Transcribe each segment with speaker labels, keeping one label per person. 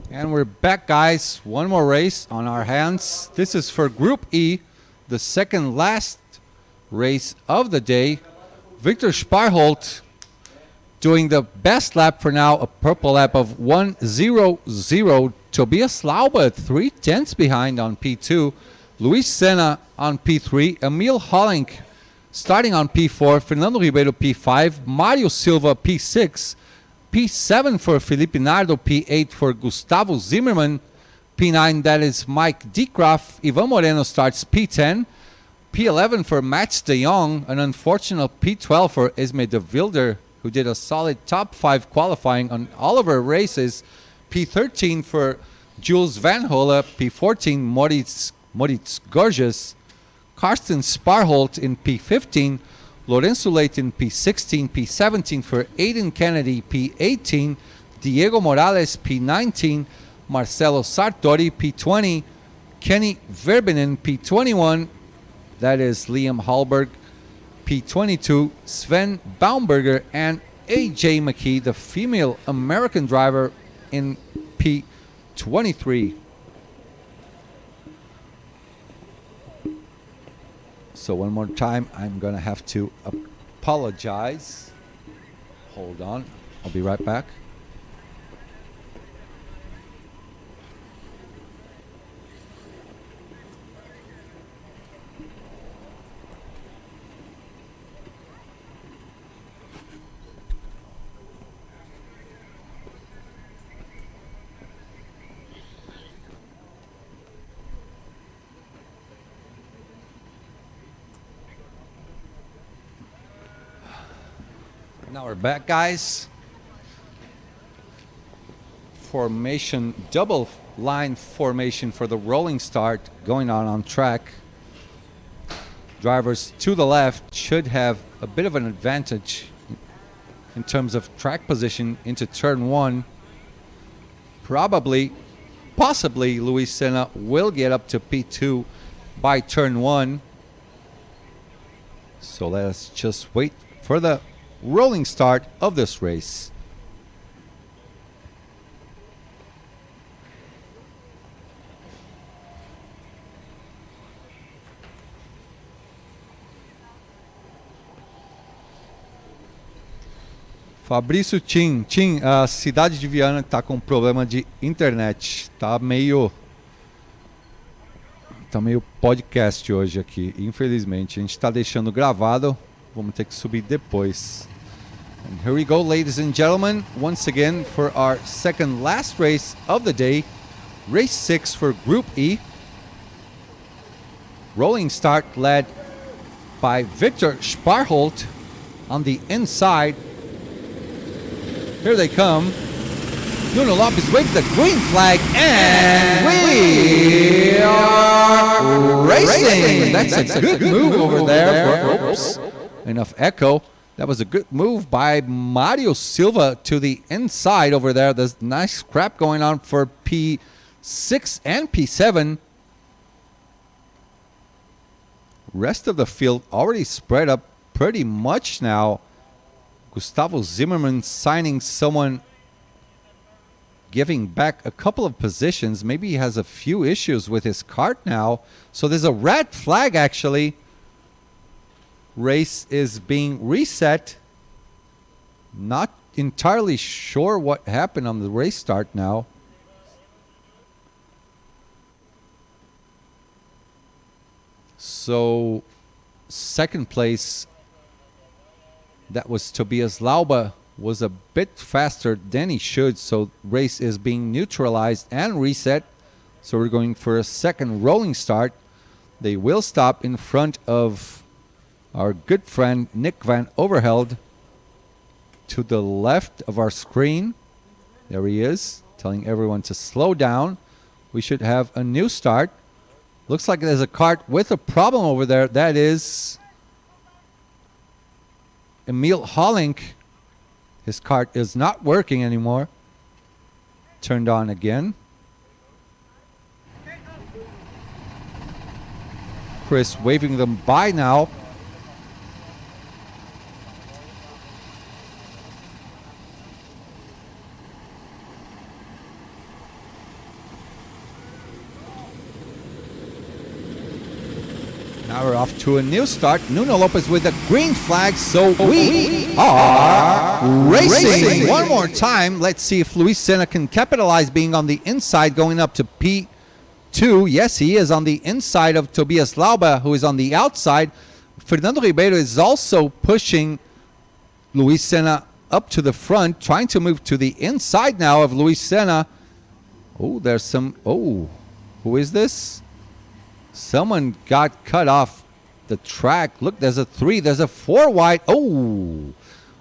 Speaker 1: And we're back, guys. One more race on our hands. This is for Group E, the second last race of the day. Victor Sparholt doing the best lap for now, a purple lap of 1:00. Tobias Lauber 3/10 behind on P2. Luis Senna on P3. Emil Hollink starting on P4. Fernando Ribeiro P5. Mario Silva P6. P7 for Felipe Nardo. P8 for Gustavo Zimmermann. P9, that is Mike Deecraft. Ivan Moreno starts P10. P11 for Mats de Jong. An unfortunate P12 for Esme de Wilder, who did a solid top 5 qualifying on all of her races. P13 for Jules Van Holle. P14, Moritz Gorges. Karsten Sparholt in P15. Lorenzo Leighton P16. P17 for Aiden Kennedy. P18. Diego Morales P19. Marcelo Sartori P20. Kenny Verbinen P21. That is Liam Hallberg P22. Sven Baumberger and AJ McKee, the female American driver, in P23. So one more time, I'm going to have to apologize. Hold on. I'll be right back. Now we're back, guys. Formation, double line formation for the rolling start going on track. Drivers to the left should have a bit of an advantage in terms of track position into turn 1. Possibly, Luis Senna will get up to P2 by turn 1. So let's just wait for the rolling start of this race. Fabrício Tim, a cidade de Viana está com problema de internet. Tá meio podcast hoje aqui, infelizmente. A gente está deixando gravado. Vamos ter que subir depois. And here we go, ladies and gentlemen, once again for our second last race of the day. Race 6 for Group E. Rolling start led by Victor Sparholt on the inside. Here they come. Nuno Lopes waved the green flag, and we are racing. That's a good move over there. Oops. Enough echo. That was a good move by Mario Silva to the inside over there. There's nice scrap going on for P6 and P7. Rest of the field already spread up pretty much now. Gustavo Zimmermann signing someone, giving back a couple of positions. Maybe he has a few issues with his kart now. So there's a red flag, actually. Race is being reset. Not entirely sure what happened on the race start now. So second place, that was Tobias Lauber, was a bit faster than he should. So race is being neutralized and reset. So we're going for a second rolling start. They will stop in front of our good friend Nick Van Overheld to the left of our screen. There he is, telling everyone to slow down. We should have a new start. Looks like there's a kart with a problem over there. That is Emil Hollink. His kart is not working anymore. Turned on again. Chris waving them by now. Now we're off to a new start. Nuno Lopez with a green flag, so we are racing. One more time. Let's see if Luis Senna can capitalize being on the inside, going up to P2. Yes, he is on the inside of Tobias Lauba, who is on the outside. Fernando Ribeiro is also pushing Luis Senna up to the front, trying to move to the inside now of Luis Senna. Oh, there's some... Oh, who is this? Someone got cut off the track. Look, there's a 3. There's a 4 wide. Oh,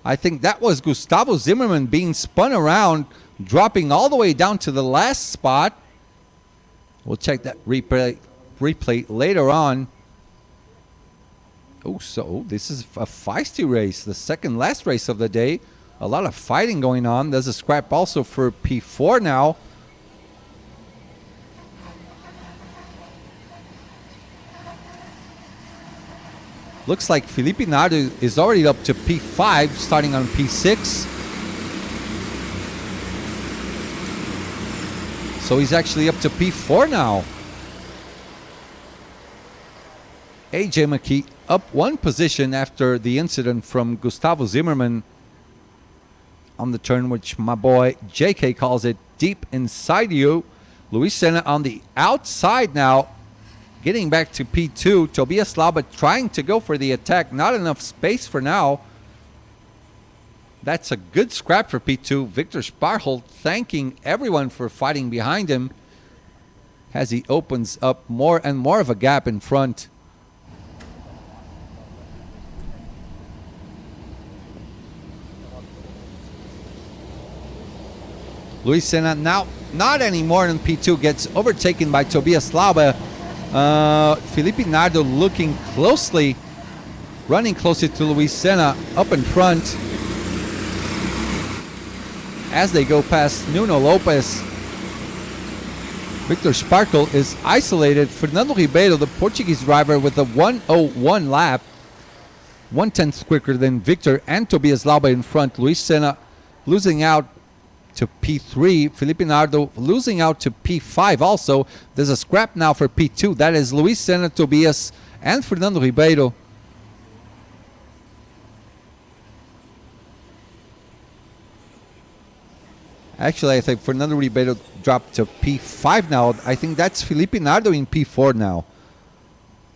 Speaker 1: I think that was Gustavo Zimmerman being spun around, dropping all the way down to the last spot. We'll check that replay later on. Oh, so this is a feisty race, the second last race of the day. A lot of fighting going on. There's a scrap also for P4 now. Looks like Felipe Nardo is already up to P5, starting on P6. So he's actually up to P4 now. AJ McKee up one position after the incident from Gustavo Zimmerman on the turn, which my boy JK calls it deep inside you. Luis Senna on the outside now, getting back to P2. Tobias Lauba trying to go for the attack. Not enough space for now. That's a good scrap for P2. Victor Sparholt thanking everyone for fighting behind him as he opens up more and more of a gap in front. Luis Senna now not anymore in P2, gets overtaken by Tobias Lauba. Felipe Nardo looking closely, running closer to Luis Senna up in front as they go past Nuno Lopez. Victor Sparkle is isolated. Fernando Ribeiro, the Portuguese driver, with a 1:01 lap, 1/10 quicker than Victor and Tobias Lauba in front. Luis Senna losing out to P3. Felipe Nardo losing out to P5 also. There's a scrap now for P2. That is Luis Senna, Tobias, and Fernando Ribeiro. Actually, I think Fernando Ribeiro dropped to P5 now. I think that's Felipe Nardo in P4 now.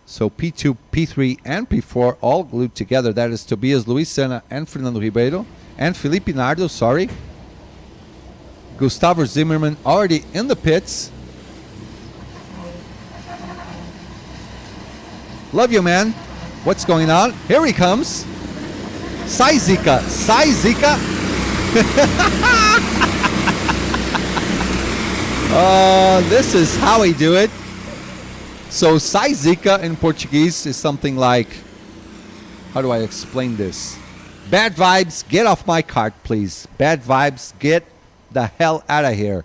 Speaker 1: So P2, P3, and P4 all glued together. That is Tobias, Luis Senna, and Fernando Ribeiro. And Felipe Nardo, sorry. Gustavo Zimmerman already in the pits. Love you, man. What's going on? Here he comes. Sai Zika. Sai Zika. This is how we do it. So Sai Zika in Portuguese is something like, how do I explain this? Bad vibes, get off my cart, please. Bad vibes, get the hell out of here.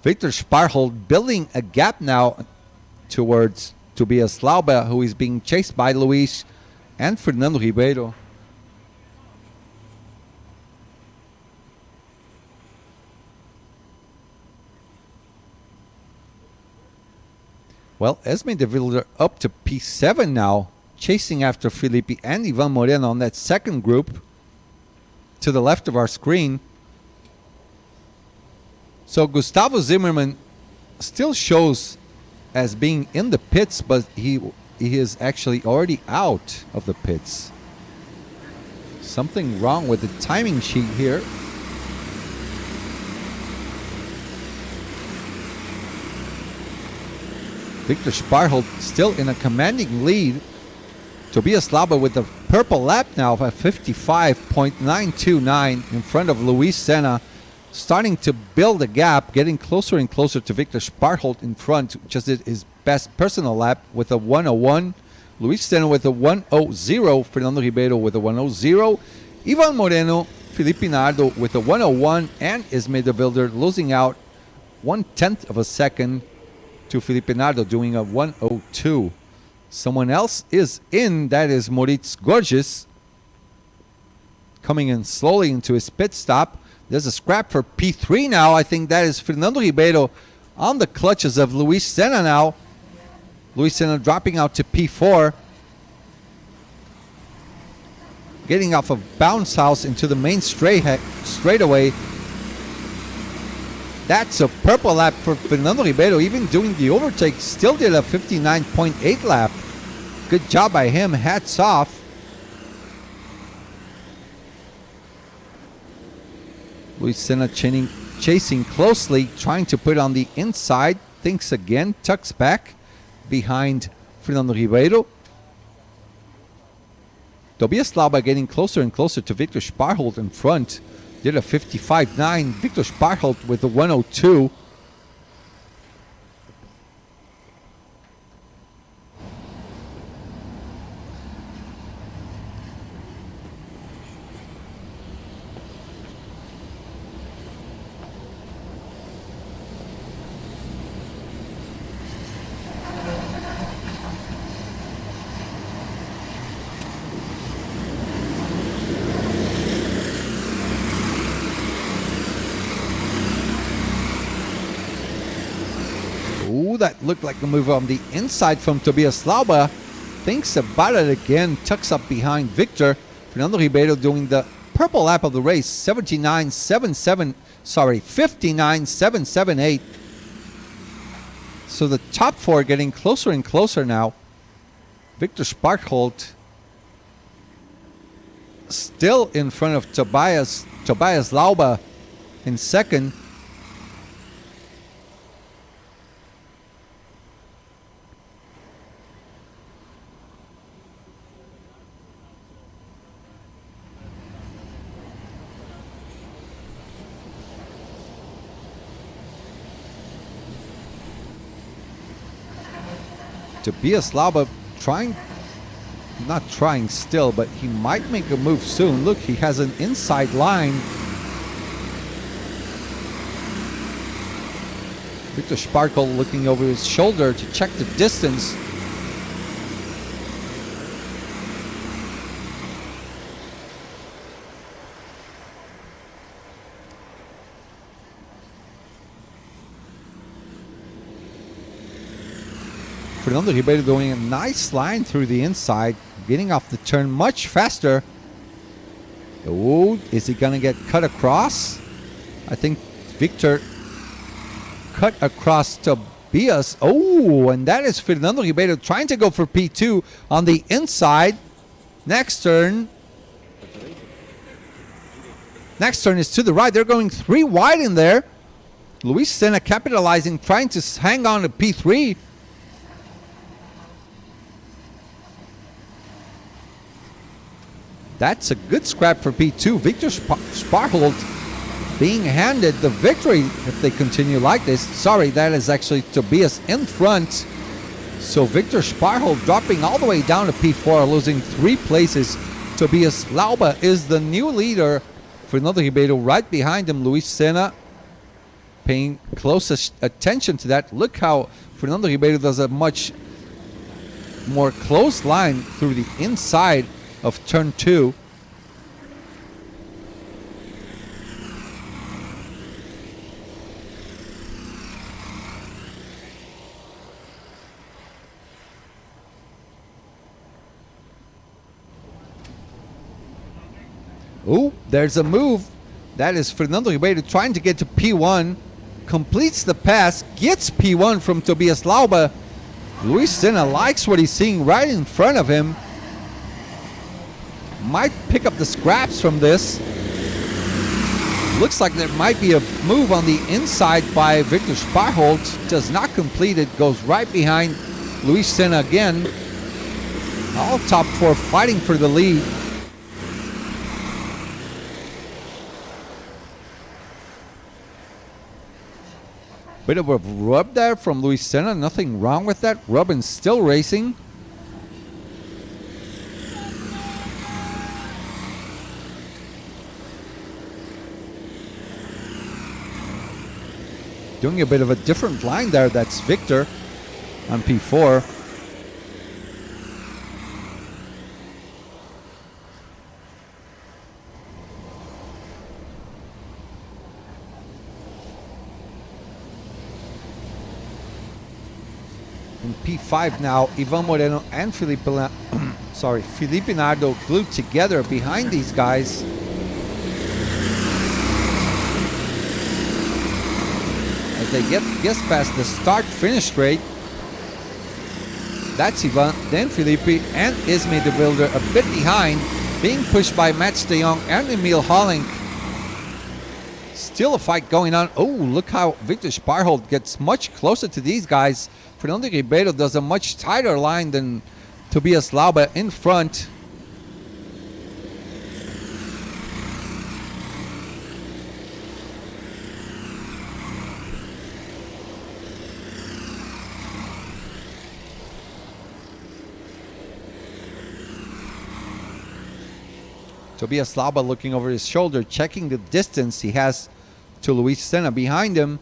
Speaker 1: Victor Sparhold building a gap now towards Tobias Lauba, who is being chased by Luis and Fernando Ribeiro. Well, Esme de Vilder up to P7 now, chasing after Felipe and Ivan Moreno on that second group to the left of our screen. So Gustavo Zimmerman still shows as being in the pits, but he is actually already out of the pits. Something wrong with the timing sheet here. Victor Sparhold still in a commanding lead. Tobias Lauba with the purple lap now at 55.929 in front of Luis Senna. Starting to build a gap, getting closer and closer to Victor Sparhold in front, just did his best personal lap with a 1:01. Luis Senna with a 1:00. Fernando Ribeiro with a 1:00. Ivan Moreno, Felipe Nardo with a 1:01, and Esme de Vilder losing out 1/10 of a second to Felipe Nardo, doing a 1:02. Someone else is in, that is Moritz Gorges, coming in slowly into his pit stop. There's a scrap for P3 now. I think that is Fernando Ribeiro on the clutches of Luis Senna now. Luis Senna dropping out to P4. getting off of bounce house into the main straightaway. That's a purple lap for Fernando Ribeiro. Even doing the overtake, still did a 59.8 lap. Good job by him. Hats off. Luis Senna chasing closely, trying to put on the inside. Thinks again, tucks back behind Fernando Ribeiro. Tobias Lauber getting closer and closer to Victor Sparholt in front. Did a 55.9. Victor Sparholt with a 102. Ooh, that looked like a move on the inside from Tobias Lauber. Thinks about it again, tucks up behind Victor. Fernando Ribeiro doing the purple lap of the race, 59.778. So the top four getting closer and closer now. Victor Sparholt still in front of Tobias Lauber in second. Tobias Lauber not trying still, but he might make a move soon. Look, he has an inside line. Victor Sparholt looking over his shoulder to check the distance. Fernando Ribeiro doing a nice line through the inside, getting off the turn much faster. Oh, is he going to get cut across? I think Victor cut across Tobias. Oh, and that is Fernando Ribeiro trying to go for P2 on the inside. Next turn is to the right. They're going 3 wide in there. Luis Senna capitalizing, trying to hang on to P3. That's a good scrap for P2. Victor Sparholt being handed the victory if they continue like this. Sorry, that is actually Tobias in front. So Victor Sparholt dropping all the way down to P4, losing 3 places. Tobias Lauber is the new leader. Fernando Ribeiro right behind him. Luis Senna paying close attention to that. Look how Fernando Ribeiro does a much more close line through the inside of turn 2. Oh, there's a move. That is Fernando Ribeiro trying to get to P1. Completes the pass, gets P1 from Tobias Lauber. Luis Senna likes what he's seeing right in front of him. Might pick up the scraps from this. Looks like there might be a move on the inside by Victor Sparholt. Does not complete it. Goes right behind Luis Senna again. All top 4 fighting for the lead. Bit of a rub there from Luis Senna. Nothing wrong with that. Rubin's still racing. Doing a bit of a different line there. That's Victor on P4. In P5 now, Ivan Moreno and Felipe Nardo glued together behind these guys. As they get past the start-finish straight. That's Ivan, then Felipe, and Ismay de Wilder a bit behind, being pushed by Mats de Jong and Emil Hollink. Still a fight going on. Oh, look how Victor Sparholt gets much closer to these guys. Fernando Ribeiro does a much tighter line than Tobias Lauber in front. Tobias Lauber looking over his shoulder, checking the distance he has to Luis Senna behind him.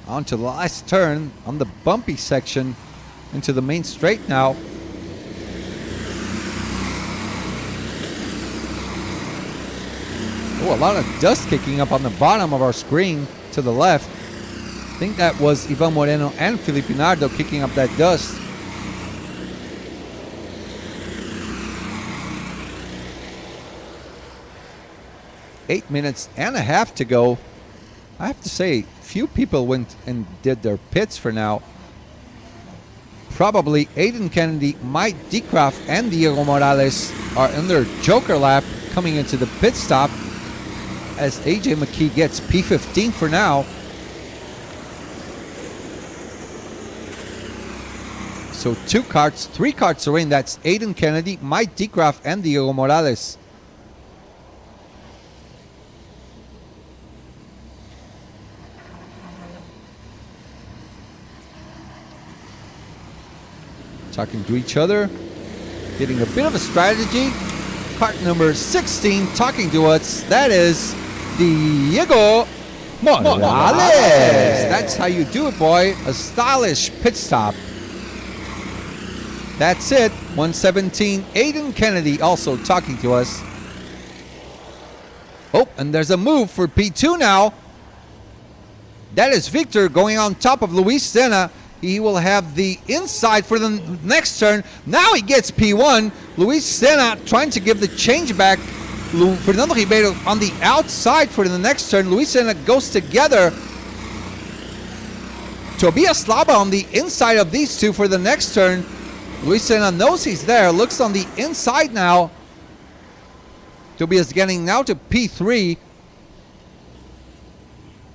Speaker 1: On to the last turn on the bumpy section into the main straight now. Oh, a lot of dust kicking up on the bottom of our screen to the left. I think that was Ivan Moreno and Felipe Nardo kicking up that dust. Eight minutes and a half to go. I have to say, few people went and did their pits for now. Probably Aiden Kennedy, Mike Dekraft, and Diego Morales are in their joker lap coming into the pit stop as AJ McKee gets P15 for now. So three carts are in. That's Aiden Kennedy, Mike Dekraft, and Diego Morales. Talking to each other, getting a bit of a strategy. Cart number 16 talking to us. That is Diego Morales. That's how you do it, boy. A stylish pit stop. That's it. 117. Aiden Kennedy also talking to us. Oh, and there's a move for P2 now. That is Victor going on top of Luis Senna. He will have the inside for the next turn. Now he gets P1. Luis Senna trying to give the change back. Fernando Ribeiro on the outside for the next turn. Luis Senna goes together. Tobias Lauber on the inside of these two for the next turn. Luis Senna knows he's there. Looks on the inside now. Tobias getting now to P3.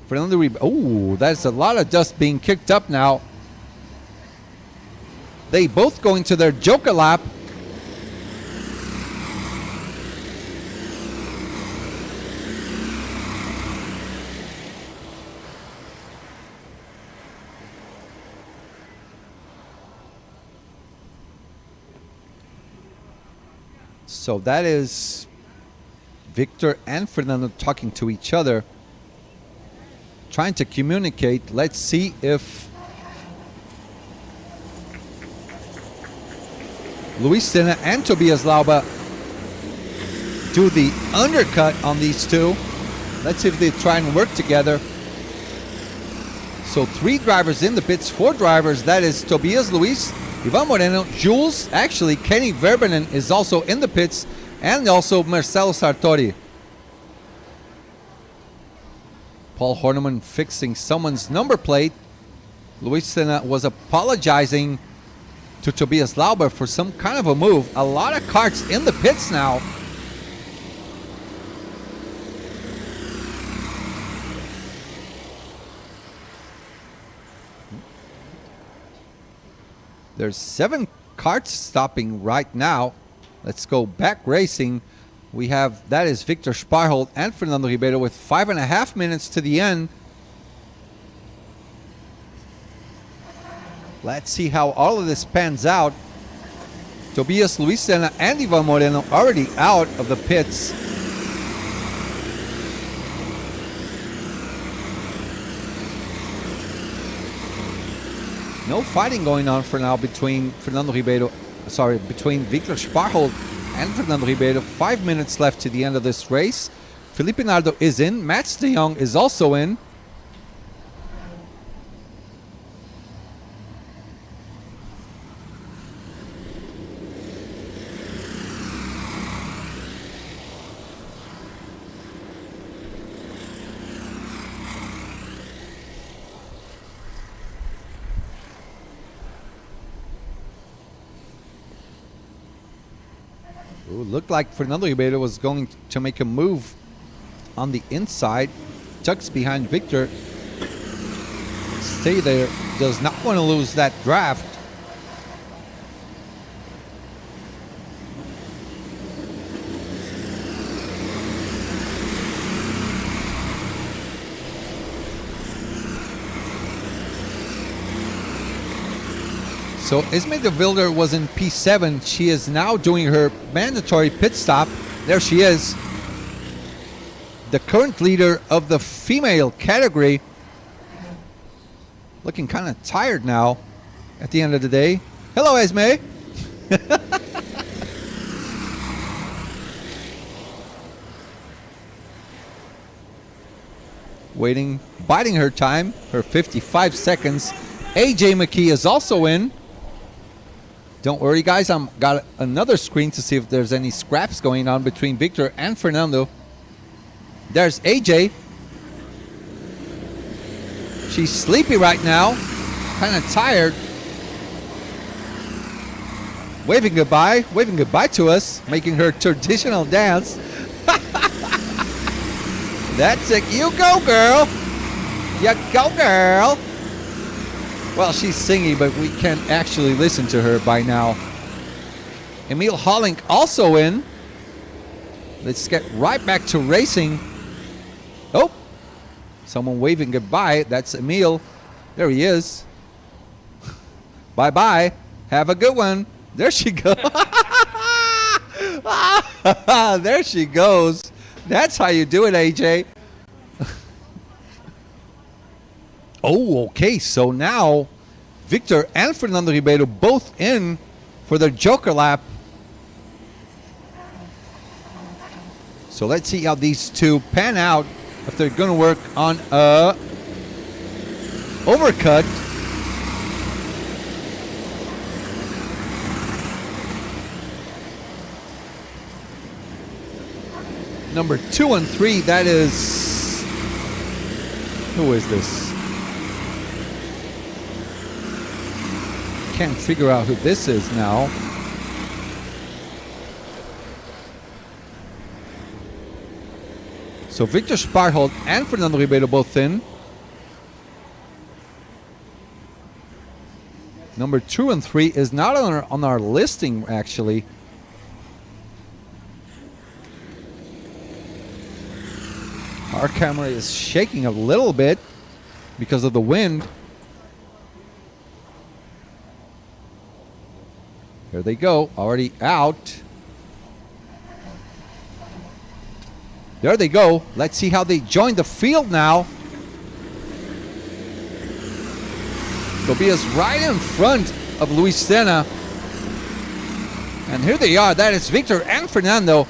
Speaker 1: Fernando Ribeiro. Oh, that's a lot of dust being kicked up now. They both go into their joker lap. So that is Victor and Fernando talking to each other, trying to communicate. Let's see if Luis Senna and Tobias Lauber do the undercut on these two. Let's see if they try and work together. So 3 drivers in the pits, 4 drivers. That is Tobias, Luis, Ivan Moreno, Jules. Actually, Kenny Verbanen is also in the pits, and also Marcelo Sartori. Paul Horneman fixing someone's number plate. Luis Senna was apologizing to Tobias Lauber for some kind of a move. A lot of carts in the pits now. There's 7 carts stopping right now. Let's go back racing. We have, that is Victor Sparholt and Fernando Ribeiro with 5.5 minutes to the end. Let's see how all of this pans out. Tobias, Luis Senna, and Ivan Moreno already out of the pits. No fighting going on for now between between Victor Sparholt and Fernando Ribeiro. 5 minutes left to the end of this race. Felipe Nardo is in. Mats de Jong is also in. Ooh, looked like Fernando Ribeiro was going to make a move on the inside. Tucks behind Victor. Stay there. Does not want to lose that draft. So Ismay de Wilder was in P7. She is now doing her mandatory pit stop. There she is. The current leader of the female category. Looking kind of tired now at the end of the day. Hello, Ismay. Waiting, biding her time, her 55 seconds. AJ McKee is also in. Don't worry, guys. I'm got another screen to see if there's any scraps going on between Victor and Fernando. There's AJ. She's sleepy right now. Kind of tired. Waving goodbye to us. Making her traditional dance. That's it. You go, girl. You go, girl. Well, she's singing, but we can't actually listen to her by now. Emil Hollink also in. Let's get right back to racing. Oh, someone waving goodbye. That's Emil. There he is. Bye-bye. Have a good one. There she goes. There she goes. That's how you do it, AJ. Oh, okay. So now Victor and Fernando Ribeiro both in for their Joker lap. So let's see how these two pan out if they're going to work on a overcut. Number 2 and 3, that is... Who is this? Can't figure out who this is now. So Victor Sparholt and Fernando Ribeiro both in. Number 2 and 3 is not on our listing, actually. Our camera is shaking a little bit because of the wind. There they go, already out. There they go. Let's see how they join the field now. Tobias right in front of Luis Senna. And here they are. That is Victor and Fernando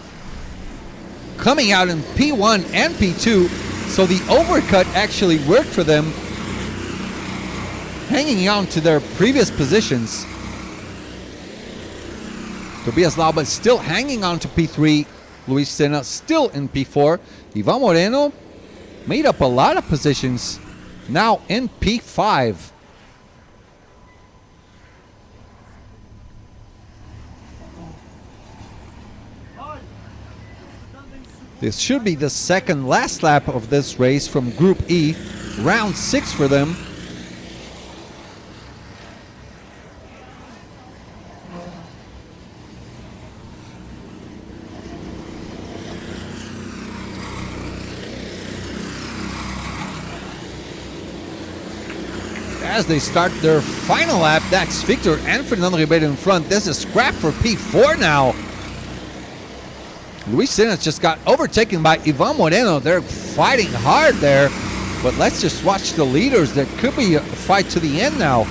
Speaker 1: coming out in P1 and P2. So the overcut actually worked for them, hanging on to their previous positions. Tobias Lauba still hanging on to P3. Luis Senna still in P4. Ivan Moreno made up a lot of positions, now in P5. This should be the second last lap of this race from Group E. Round 6 for them. As they start their final lap, that's Victor and Fernando Ribeiro in front. This is scrap for P4 now. Luis Senna just got overtaken by Ivan Moreno. They're fighting hard there. But let's just watch the leaders. There could be a fight to the end now.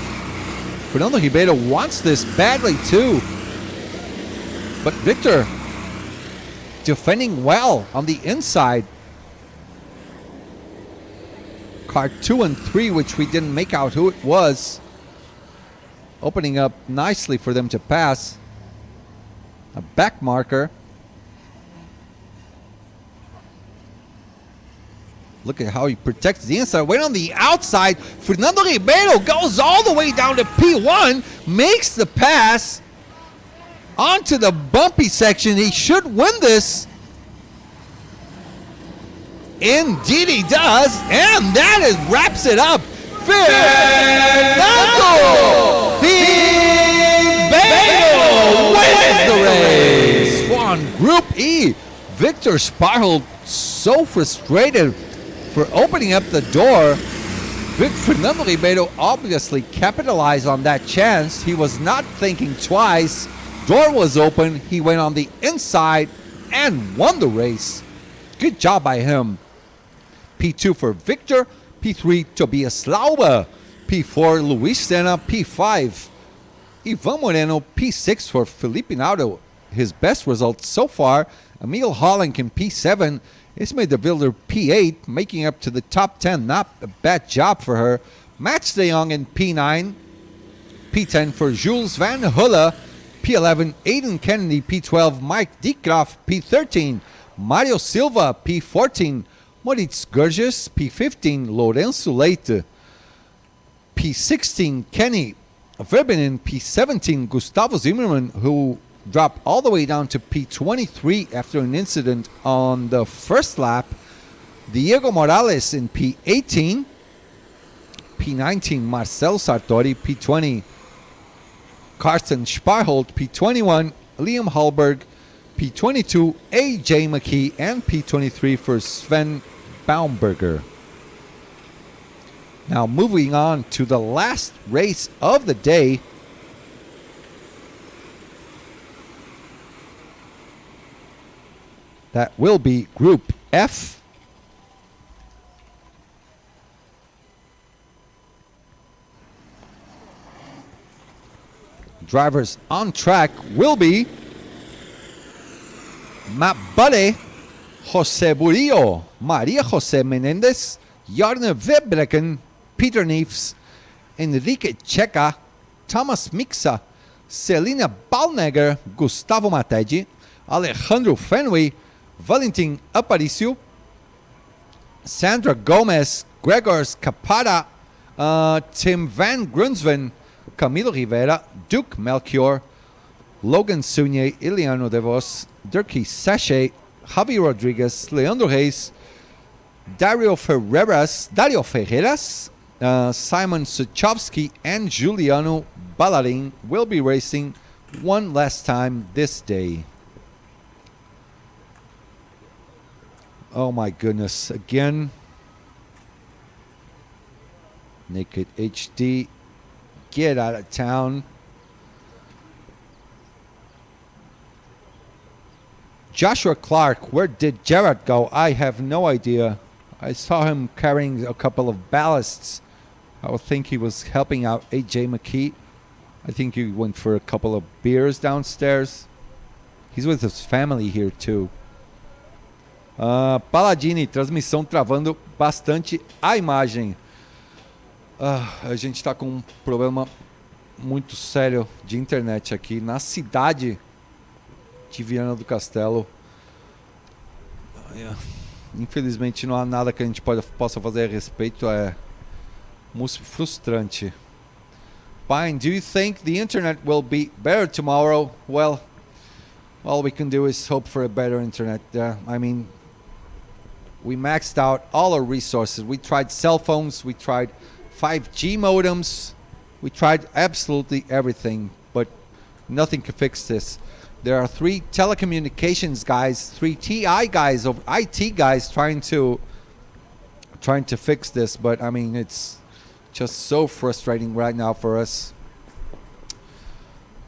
Speaker 1: Fernando Ribeiro wants this badly too. But Victor defending well on the inside. car 2 and 3, which we didn't make out who it was. Opening up nicely for them to pass. A back marker. Look at how he protects the inside. Wait on the outside. Fernando Ribeiro goes all the way down to P1. Makes the pass onto the bumpy section. He should win this. Indeed he does. And that wraps it up. Fernando Ribeiro wins the race. On Group E, Victor Sparhold so frustrated for opening up the door. Fernando Ribeiro obviously capitalized on that chance. He was not thinking twice. Door was open. He went on the inside and won the race. Good job by him. P2 for Victor. P3, Tobias Lauba. P4, Luis Senna. P5, Ivan Moreno. P6 for Felipe Naudo. His best result so far. Emil Holland in P7. Ismael de Wilder P8, making up to the top 10. Not a bad job for her. Mats de Jong in P9. P10 for Jules Van Hulle. P11, Aiden Kennedy. P12, Mike Dieckhoff. P13, Mario Silva. P14, Moritz Gurgis. P15, Lourenço Leite. P16, Kenny Verbinen. P17, Gustavo Zimmermann, who dropped all the way down to P23 after an incident on the first lap. Diego Morales in P18. P19, Marcelo Sartori. P20, Carsten Sparhold. P21, Liam Hallberg. P22, A.J. McKee. And P23 for Sven Baumberger. Now moving on to the last race of the day. That will be Group F. Drivers on track will be Matt Budde, Jose Burillo, Maria Jose Menendez, Jarne Webrecken, Peter Neefs, Enrique Checa, Thomas Mixa, Selina Balnegger, Gustavo Mategi, Alejandro Fenway, Valentin Aparicio, Sandra Gomez, Gregors Capara, Tim Van Grunsven, Camilo Rivera, Duke Melchior, Logan Sunier, Iliano De Vos, Dirkie Sachet, Javi Rodriguez, Leandro Reis, Dario Ferreras, Simon Suchovsky, and Giuliano Ballarin will be racing one last time this day. Oh my goodness, again. Naked HD, get out of town. Joshua Clark, where did Gerard go? I have no idea. I saw him carrying a couple of ballasts. I would think he was helping out A.J. McKee. I think he went for a couple of beers downstairs. He's with his family here too. Paladini, transmissão travando bastante a imagem. A gente está com um problema muito sério de internet aqui na cidade de Viana do Castelo. Infelizmente não há nada que a gente possa fazer a respeito. É muito frustrante. Pine, do you think the internet will be better tomorrow? Well, all we can do is hope for a better internet. I mean, we maxed out all our resources. We tried cell phones, we tried 5G modems, we tried absolutely everything, but nothing can fix this. There are 3 telecommunications guys, 3 TI guys, of IT guys trying to fix this, but I mean, it's just so frustrating right now for us.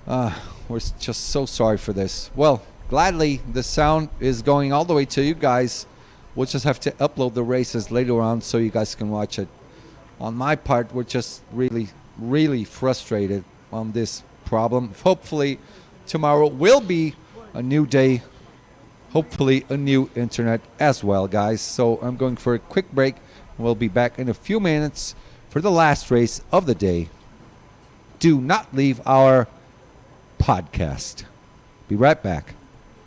Speaker 1: We're just so sorry for this. Well, gladly, the sound is going all the way to you guys. We'll just have to upload the races later on so you guys can watch it. On my part, we're just really, really frustrated on this problem. Hopefully, tomorrow will be a new day. Hopefully, a new internet as well, guys. So I'm going for a quick break. We'll be back in a few minutes for the last race of the day. Do not leave our podcast. Be right back.